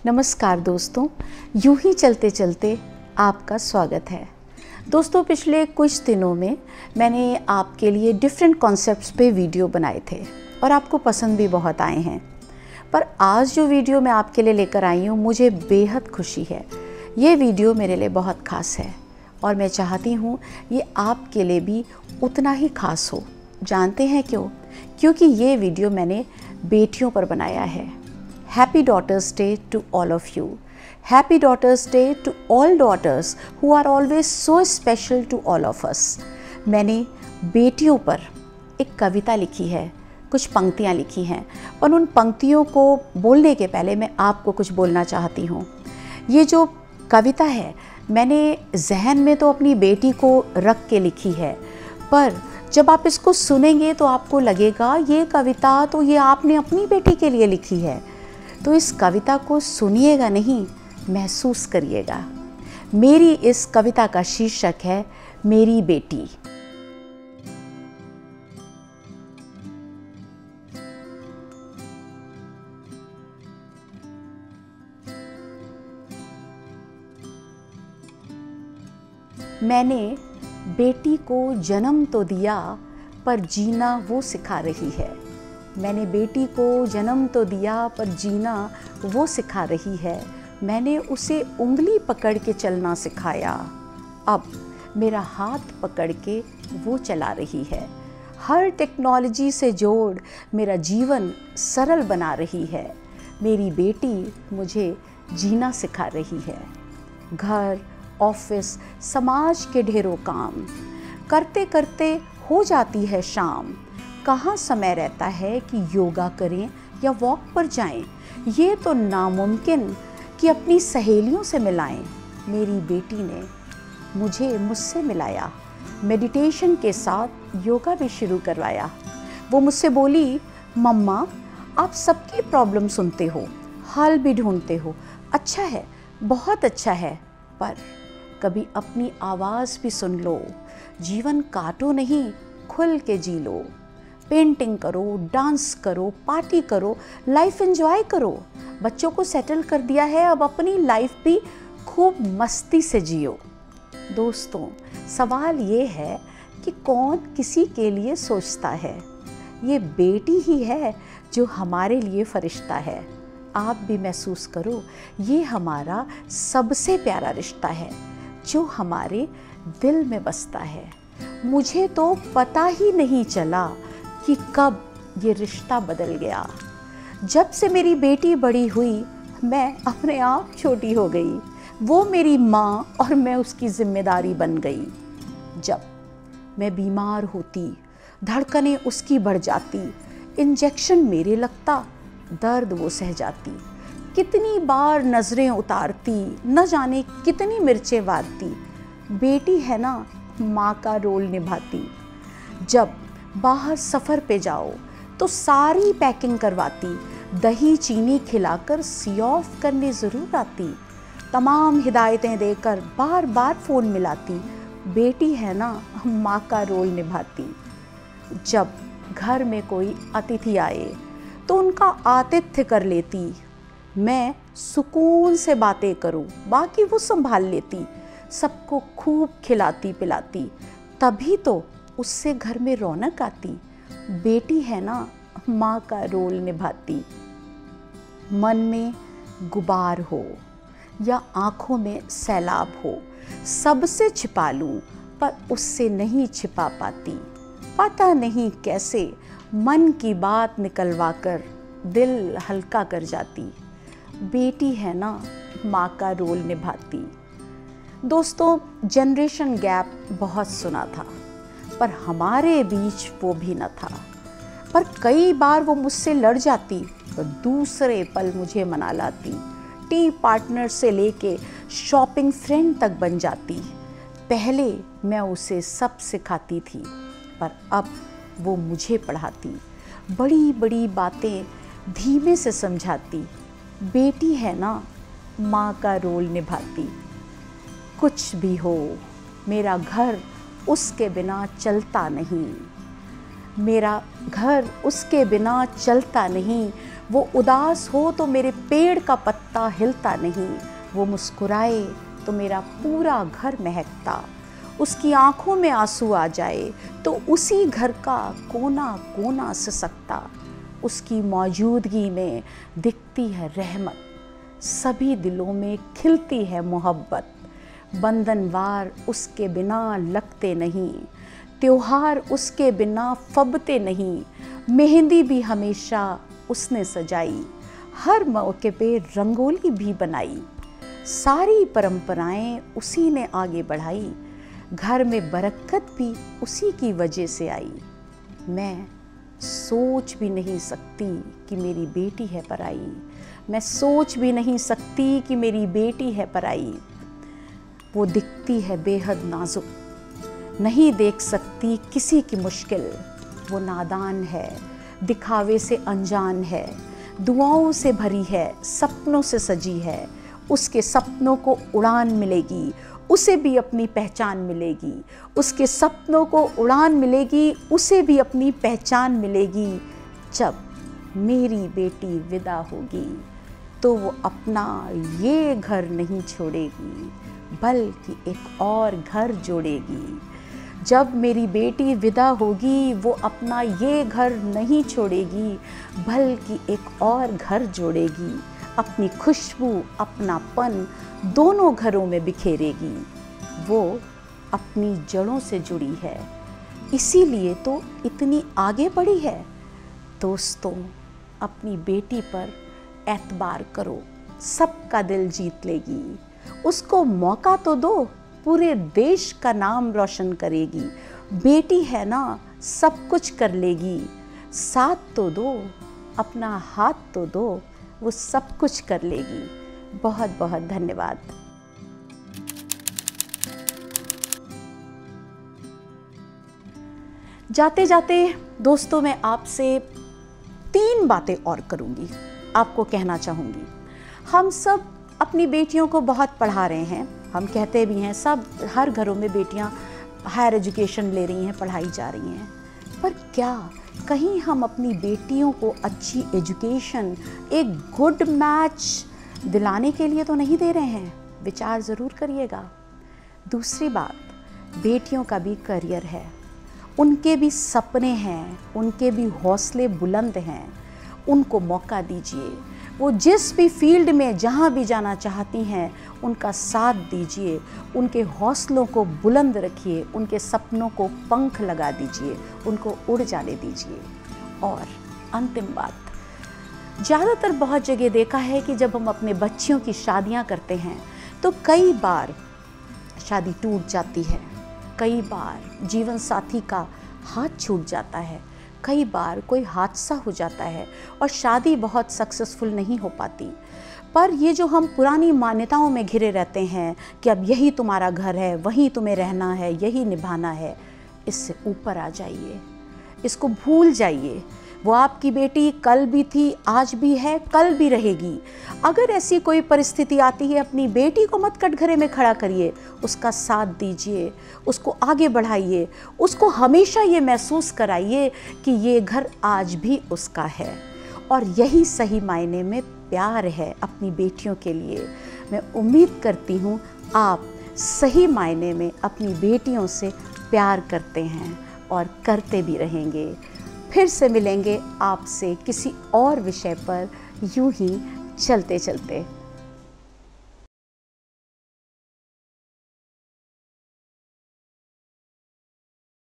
नमस्कार दोस्तों, यूं ही चलते चलते आपका स्वागत है। दोस्तों, पिछले कुछ दिनों में मैंने आपके लिए डिफरेंट कॉन्सेप्ट्स पे वीडियो बनाए थे और आपको पसंद भी बहुत आए हैं। पर आज जो वीडियो मैं आपके लिए लेकर आई हूँ, मुझे बेहद खुशी है। ये वीडियो मेरे लिए बहुत ख़ास है और मैं चाहती हूँ ये आपके लिए भी उतना ही ख़ास हो। जानते हैं क्यों? क्योंकि ये वीडियो मैंने बेटियों पर बनाया है। Happy Daughters Day to all of you. Happy Daughters Day to all daughters who are always so special to all of us. मैंने बेटियों पर एक कविता लिखी है, कुछ पंक्तियाँ लिखी हैं, और उन पंक्तियों को बोलने के पहले मैं आपको कुछ बोलना चाहती हूँ। ये जो कविता है मैंने जहन में तो अपनी बेटी को रख के लिखी है, पर जब आप इसको सुनेंगे तो आपको लगेगा ये कविता तो ये आपने अपनी बेटी के लिए लिखी है। तो इस कविता को सुनिएगा नहीं, महसूस करिएगा। मेरी इस कविता का शीर्षक है मेरी बेटी। मैंने बेटी को जन्म तो दिया पर जीना वो सिखा रही है। मैंने बेटी को जन्म तो दिया पर जीना वो सिखा रही है। मैंने उसे उंगली पकड़ के चलना सिखाया, अब मेरा हाथ पकड़ के वो चला रही है। हर टेक्नोलॉजी से जोड़ मेरा जीवन सरल बना रही है। मेरी बेटी मुझे जीना सिखा रही है। घर, ऑफिस, समाज के ढेरों काम करते करते हो जाती है शाम। कहाँ समय रहता है कि योगा करें या वॉक पर जाएं। ये तो नामुमकिन कि अपनी सहेलियों से मिलाएं। मेरी बेटी ने मुझसे मिलाया, मेडिटेशन के साथ योगा भी शुरू करवाया। वो मुझसे बोली, मम्मा आप सबकी प्रॉब्लम सुनते हो, हल भी ढूंढते हो, अच्छा है, बहुत अच्छा है, पर कभी अपनी आवाज़ भी सुन लो। जीवन काटो नहीं, खुल के जी लो। पेंटिंग करो, डांस करो, पार्टी करो, लाइफ एंजॉय करो। बच्चों को सेटल कर दिया है, अब अपनी लाइफ भी खूब मस्ती से जियो। दोस्तों, सवाल ये है कि कौन किसी के लिए सोचता है? ये बेटी ही है जो हमारे लिए फरिश्ता है। आप भी महसूस करो, ये हमारा सबसे प्यारा रिश्ता है जो हमारे दिल में बसता है। मुझे तो पता ही नहीं चला कि कब ये रिश्ता बदल गया। जब से मेरी बेटी बड़ी हुई, मैं अपने आप छोटी हो गई। वो मेरी माँ और मैं उसकी जिम्मेदारी बन गई। जब मैं बीमार होती, धड़कनें उसकी बढ़ जाती, इंजेक्शन मेरे लगता, दर्द वो सह जाती। कितनी बार नज़रें उतारती, न जाने कितनी मिर्चें वारती। बेटी है ना, माँ का रोल निभाती। जब बाहर सफ़र पे जाओ तो सारी पैकिंग करवाती, दही चीनी खिलाकर सी ऑफ करने ज़रूर आती। तमाम हिदायतें देकर बार बार फ़ोन मिलाती। बेटी है ना, माँ का रोल निभाती। जब घर में कोई अतिथि आए तो उनका आतिथ्य कर लेती। मैं सुकून से बातें करूं, बाकी वो संभाल लेती। सबको खूब खिलाती पिलाती, तभी तो उससे घर में रौनक आती। बेटी है ना, माँ का रोल निभाती। मन में गुबार हो या आँखों में सैलाब हो, सबसे छिपा लूँ पर उससे नहीं छिपा पाती। पता नहीं कैसे मन की बात निकलवा कर दिल हल्का कर जाती। बेटी है ना, माँ का रोल निभाती। दोस्तों, जनरेशन गैप बहुत सुना था, पर हमारे बीच वो भी न था। पर कई बार वो मुझसे लड़ जाती तो दूसरे पल मुझे मना लाती। टी पार्टनर से लेके शॉपिंग फ्रेंड तक बन जाती। पहले मैं उसे सब सिखाती थी, पर अब वो मुझे पढ़ाती। बड़ी बड़ी बातें धीमे से समझाती। बेटी है ना, माँ का रोल निभाती। कुछ भी हो, मेरा घर उसके बिना चलता नहीं। मेरा घर उसके बिना चलता नहीं। वो उदास हो तो मेरे पेड़ का पत्ता हिलता नहीं, वो मुस्कुराए तो मेरा पूरा घर महकता, उसकी आंखों में आंसू आ जाए तो उसी घर का कोना कोना सिसकता, उसकी मौजूदगी में दिखती है रहमत, सभी दिलों में खिलती है मोहब्बत, बंधनवार उसके बिना लगते नहीं, त्योहार उसके बिना फबते नहीं, मेहंदी भी हमेशा उसने सजाई, हर मौके पे रंगोली भी बनाई, सारी परंपराएं उसी ने आगे बढ़ाई, घर में बरकत भी उसी की वजह से आई। मैं सोच भी नहीं सकती कि मेरी बेटी है पराई, मैं सोच भी नहीं सकती कि मेरी बेटी है पराई। वो दिखती है बेहद नाजुक, नहीं देख सकती किसी की मुश्किल, वो नादान है, दिखावे से अनजान है, दुआओं से भरी है, सपनों से सजी है, उसके सपनों को उड़ान मिलेगी, उसे भी अपनी पहचान मिलेगी, उसके सपनों को उड़ान मिलेगी, उसे भी अपनी पहचान मिलेगी। जब मेरी बेटी विदा होगी तो वो अपना ये घर नहीं छोड़ेगी, बल्कि एक और घर जोड़ेगी। जब मेरी बेटी विदा होगी वो अपना ये घर नहीं छोड़ेगी, बल्कि एक और घर जोड़ेगी, अपनी खुशबू अपनापन दोनों घरों में बिखेरेगी। वो अपनी जड़ों से जुड़ी है, इसीलिए तो इतनी आगे बढ़ी है। दोस्तों, अपनी बेटी पर एतबार करो, सबका दिल जीत लेगी, उसको मौका तो दो, पूरे देश का नाम रोशन करेगी। बेटी है ना, सब कुछ कर लेगी, साथ तो दो, अपना हाथ तो दो, वो सब कुछ कर लेगी। बहुत बहुत धन्यवाद। जाते जाते दोस्तों, मैं आपसे 3 बातें और करूंगी, आपको कहना चाहूँगी। हम सब अपनी बेटियों को बहुत पढ़ा रहे हैं, हम कहते भी हैं, सब हर घरों में बेटियां हायर एजुकेशन ले रही हैं, पढ़ाई जा रही हैं, पर क्या कहीं हम अपनी बेटियों को अच्छी एजुकेशन, एक गुड मैच दिलाने के लिए तो नहीं दे रहे हैं? विचार ज़रूर करिएगा। दूसरी बात, बेटियों का भी करियर है, उनके भी सपने हैं, उनके भी हौसले बुलंद हैं, उनको मौका दीजिए। वो जिस भी फील्ड में जहाँ भी जाना चाहती हैं, उनका साथ दीजिए, उनके हौसलों को बुलंद रखिए, उनके सपनों को पंख लगा दीजिए, उनको उड़ जाने दीजिए। और अंतिम बात, ज़्यादातर बहुत जगह देखा है कि जब हम अपने बच्चियों की शादियाँ करते हैं तो कई बार शादी टूट जाती है, कई बार जीवन साथी का हाथ छूट जाता है, कई बार कोई हादसा हो जाता है और शादी बहुत सक्सेसफुल नहीं हो पाती। पर ये जो हम पुरानी मान्यताओं में घिरे रहते हैं कि अब यही तुम्हारा घर है, वहीं तुम्हें रहना है, यही निभाना है, इससे ऊपर आ जाइए, इसको भूल जाइए। वो आपकी बेटी कल भी थी, आज भी है, कल भी रहेगी। अगर ऐसी कोई परिस्थिति आती है, अपनी बेटी को मत कटघरे में खड़ा करिए, उसका साथ दीजिए, उसको आगे बढ़ाइए, उसको हमेशा ये महसूस कराइए कि ये घर आज भी उसका है। और यही सही मायने में प्यार है अपनी बेटियों के लिए। मैं उम्मीद करती हूँ आप सही मायने में अपनी बेटियों से प्यार करते हैं और करते भी रहेंगे। फिर से मिलेंगे आपसे किसी और विषय पर, यूं ही चलते चलते।